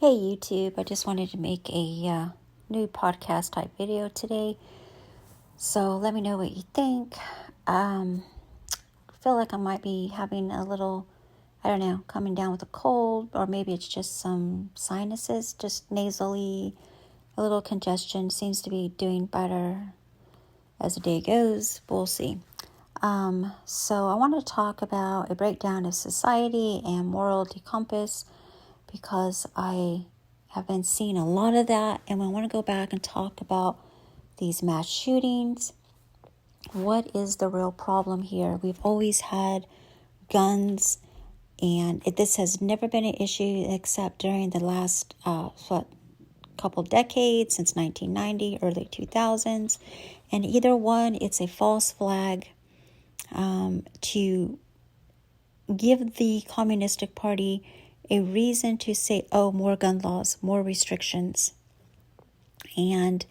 Hey YouTube, I just wanted to make a new podcast type video today. So let me know what you think. I feel like I might be having a little, coming down with a cold, or maybe it's just some sinuses, just nasally, a little congestion. Seems to be doing better as the day goes. We'll see. So I want to talk about a breakdown of society and moral compass, because I have been seeing a lot of that, and I want to go back and talk about these mass shootings. What is the real problem here? We've always had guns, and this has never been an issue except during the last couple decades, since 1990, early 2000s, and either one, it's a false flag to give the Communistic Party a reason to say, oh, more gun laws, more restrictions. And,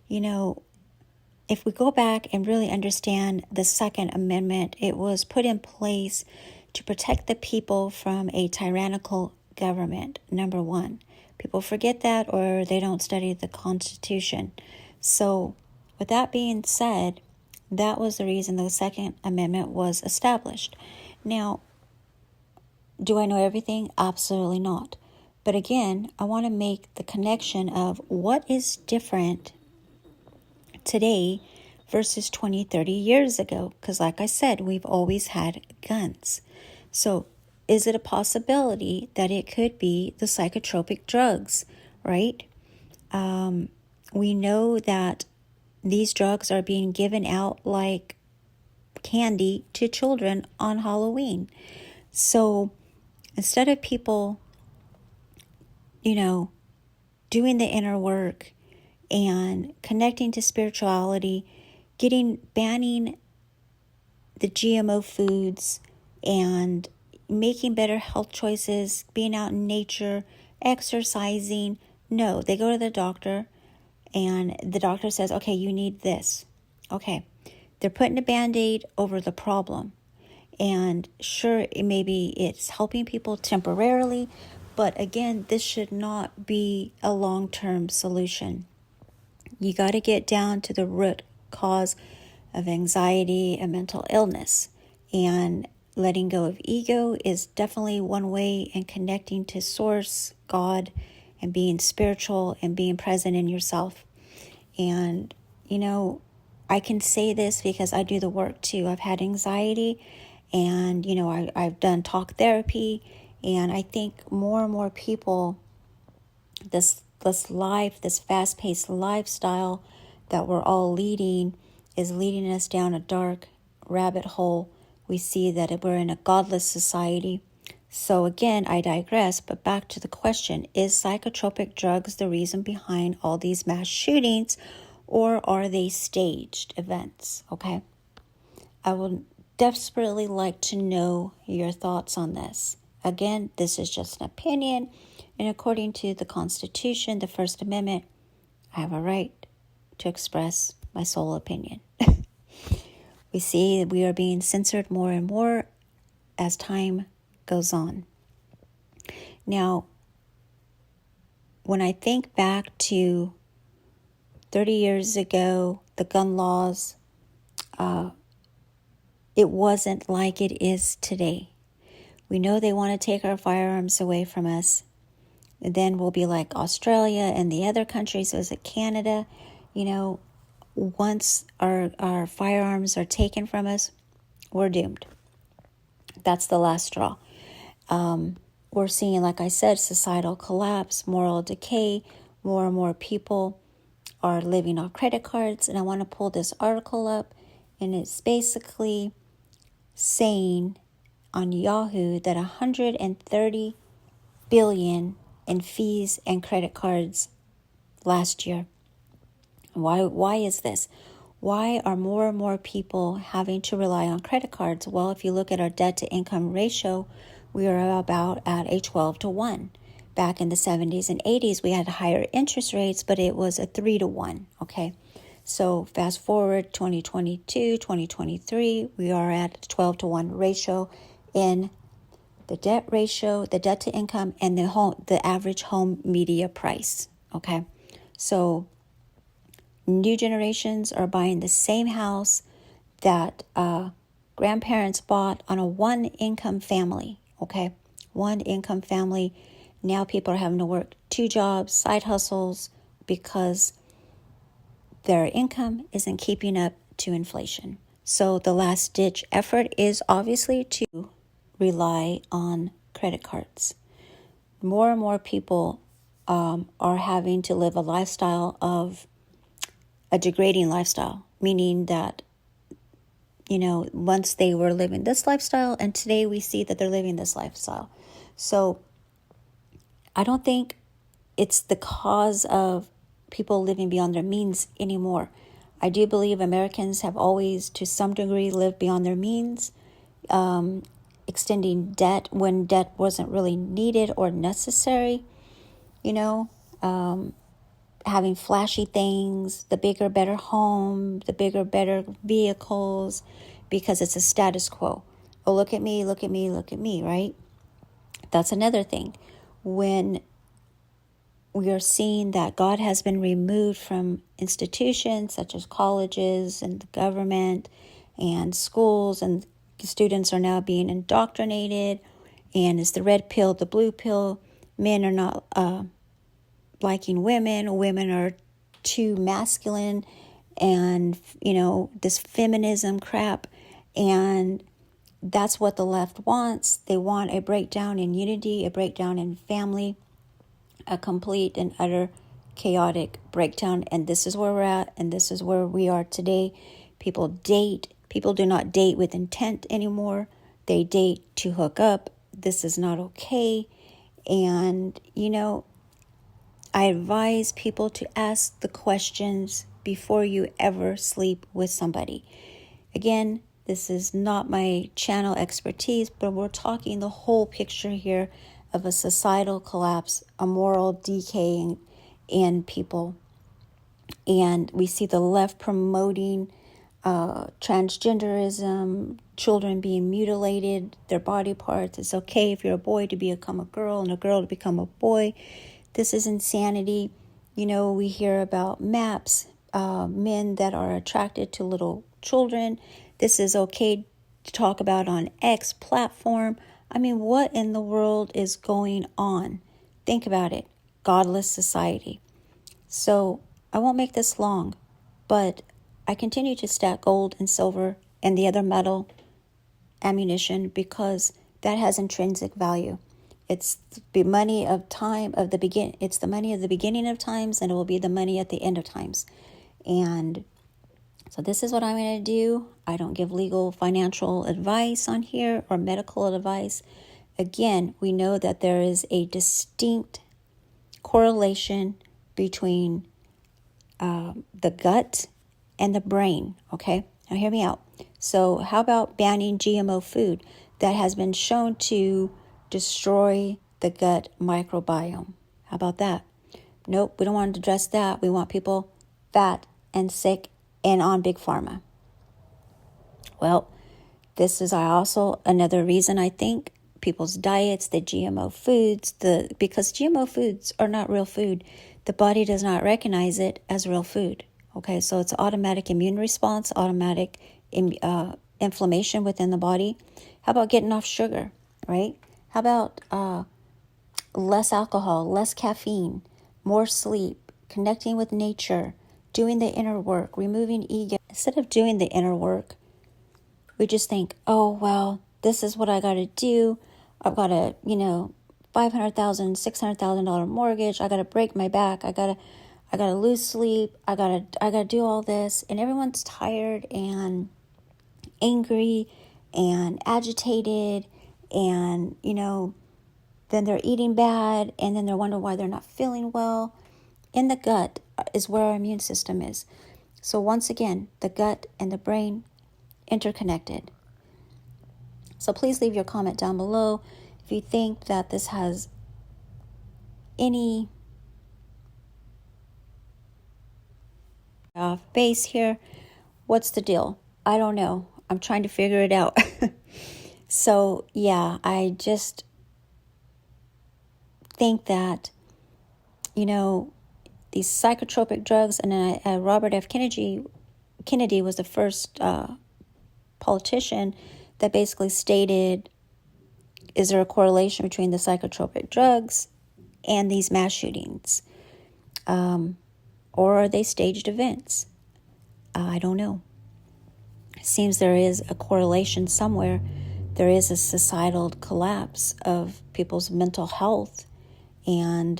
if we go back and really understand the Second Amendment, it was put in place to protect the people from a tyrannical government, number one. People forget that, or they don't study the Constitution. So with that being said, that was the reason the Second Amendment was established. Now, do I know everything? Absolutely not. But again, I want to make the connection of what is different today versus 20, 30 years ago. Because like I said, we've always had guns. So is it a possibility that it could be the psychotropic drugs, right? We know that these drugs are being given out like candy to children on Halloween. So instead of people, doing the inner work and connecting to spirituality, banning the GMO foods and making better health choices, being out in nature, exercising, no, they go to the doctor and the doctor says, okay, you need this. Okay, they're putting a Band-Aid over the problem. And sure, maybe it's helping people temporarily, but again, this should not be a long-term solution. You got to get down to the root cause of anxiety and mental illness. And letting go of ego is definitely one way, and connecting to Source, God, and being spiritual and being present in yourself. And, I can say this because I do the work too. I've had anxiety. And, I've done talk therapy, and I think more and more people, this life, this fast-paced lifestyle that we're all leading is leading us down a dark rabbit hole. We see that we're in a godless society. So again, I digress, but back to the question, is psychotropic drugs the reason behind all these mass shootings, or are they staged events? Okay. I will desperately like to know your thoughts on this. Again, this is just an opinion, and according to the Constitution, the First Amendment, I have a right to express my sole opinion. We see that we are being censored more and more as time goes on. Now, when I think back to 30 years ago, the gun laws, it wasn't like it is today. We know they want to take our firearms away from us. And then we'll be like Australia and the other countries. Was it Canada? Once our firearms are taken from us, we're doomed. That's the last straw. We're seeing, like I said, societal collapse, moral decay. More and more people are living off credit cards. And I want to pull this article up, and it's basically saying on Yahoo that 130 billion in fees and credit cards last year. Why is this? Why are more and more people having to rely on credit cards? Well, if you look at our debt to income ratio, we are about at a 12-1. Back in the 70s and 80s, we had higher interest rates, but it was a 3-1, okay? So fast forward 2022, 2023, we are at 12-1 ratio in the debt ratio, the debt to income, and the average home media price. Okay, so new generations are buying the same house that grandparents bought on a one-income family. Okay, one-income family. Now people are having to work 2 jobs, side hustles, because their income isn't keeping up to inflation. So the last ditch effort is obviously to rely on credit cards. More and more people are having to live a degrading lifestyle, meaning that, once they were living this lifestyle and today we see that they're living this lifestyle. So I don't think it's the cause of people living beyond their means anymore. I do believe Americans have always, to some degree, lived beyond their means, extending debt when debt wasn't really needed or necessary, having flashy things, the bigger, better home, the bigger, better vehicles, because it's a status quo. Oh, look at me, look at me, look at me, right? That's another thing. When we are seeing that God has been removed from institutions such as colleges and the government and schools, and students are now being indoctrinated, and it's the red pill, the blue pill. Men are not liking women are too masculine, and this feminism crap. And that's what the left wants. They want a breakdown in unity, a breakdown in family, a complete and utter chaotic breakdown. And this is where we're at, and this is where we are today. People do not date with intent anymore. They date to hook up. This is not okay. And I advise people to ask the questions before you ever sleep with somebody. Again, this is not my channel expertise, but we're talking the whole picture here of a societal collapse, a moral decay in people. And we see the left promoting transgenderism, children being mutilated, their body parts. It's okay if you're a boy to become a girl and a girl to become a boy. This is insanity. We hear about MAPS, men that are attracted to little children. This is okay to talk about on X platform. I mean, what in the world is going on? Think about it. Godless society. So I won't make this long, but I continue to stack gold and silver and the other metal ammunition because that has intrinsic value. It's the money of time of the begin. It's the money of the beginning of times, and it will be the money at the end of times. And so this is what I'm going to do. I don't give legal financial advice on here or medical advice. Again, we know that there is a distinct correlation between the gut and the brain. Okay, now hear me out. So how about banning GMO food that has been shown to destroy the gut microbiome? How about that? Nope, we don't want to address that. We want people fat and sick and on big pharma. Well, this is also another reason I think people's diets, the GMO foods, because GMO foods are not real food. The body does not recognize it as real food. Okay, so it's automatic immune response, automatic inflammation within the body. How about getting off sugar, right? How about less alcohol, less caffeine, more sleep, connecting with nature, doing the inner work, removing ego? Instead of doing the inner work, we just think, oh, well, this is what I got to do. I've got a, $500,000, $600,000 mortgage. I got to break my back. I got to lose sleep. I got to do all this. And everyone's tired and angry and agitated, and, then they're eating bad, and then they're wondering why they're not feeling well. In the gut is where our immune system is. So once again, the gut and the brain interconnected. So please leave your comment down below if you think that this has any off base here. What's the deal? I don't know. I'm trying to figure it out. So yeah, I just think that, these psychotropic drugs, and Robert F. Kennedy was the first politician that basically stated, is there a correlation between the psychotropic drugs and these mass shootings? Or are they staged events? I don't know. It seems there is a correlation somewhere. There is a societal collapse of people's mental health. And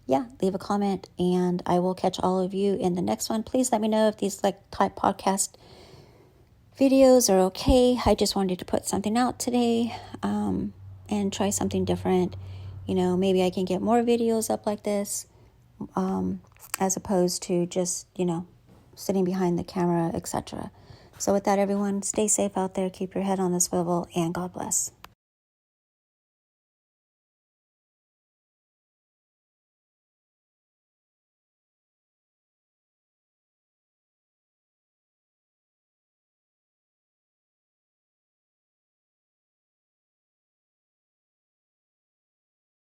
leave a comment, and I will catch all of you in the next one. Please let me know if these type podcast videos are okay. I just wanted to put something out today, and try something different. Maybe I can get more videos up like this, as opposed to just, sitting behind the camera, etc. So with that, everyone, stay safe out there, keep your head on the swivel, and God bless.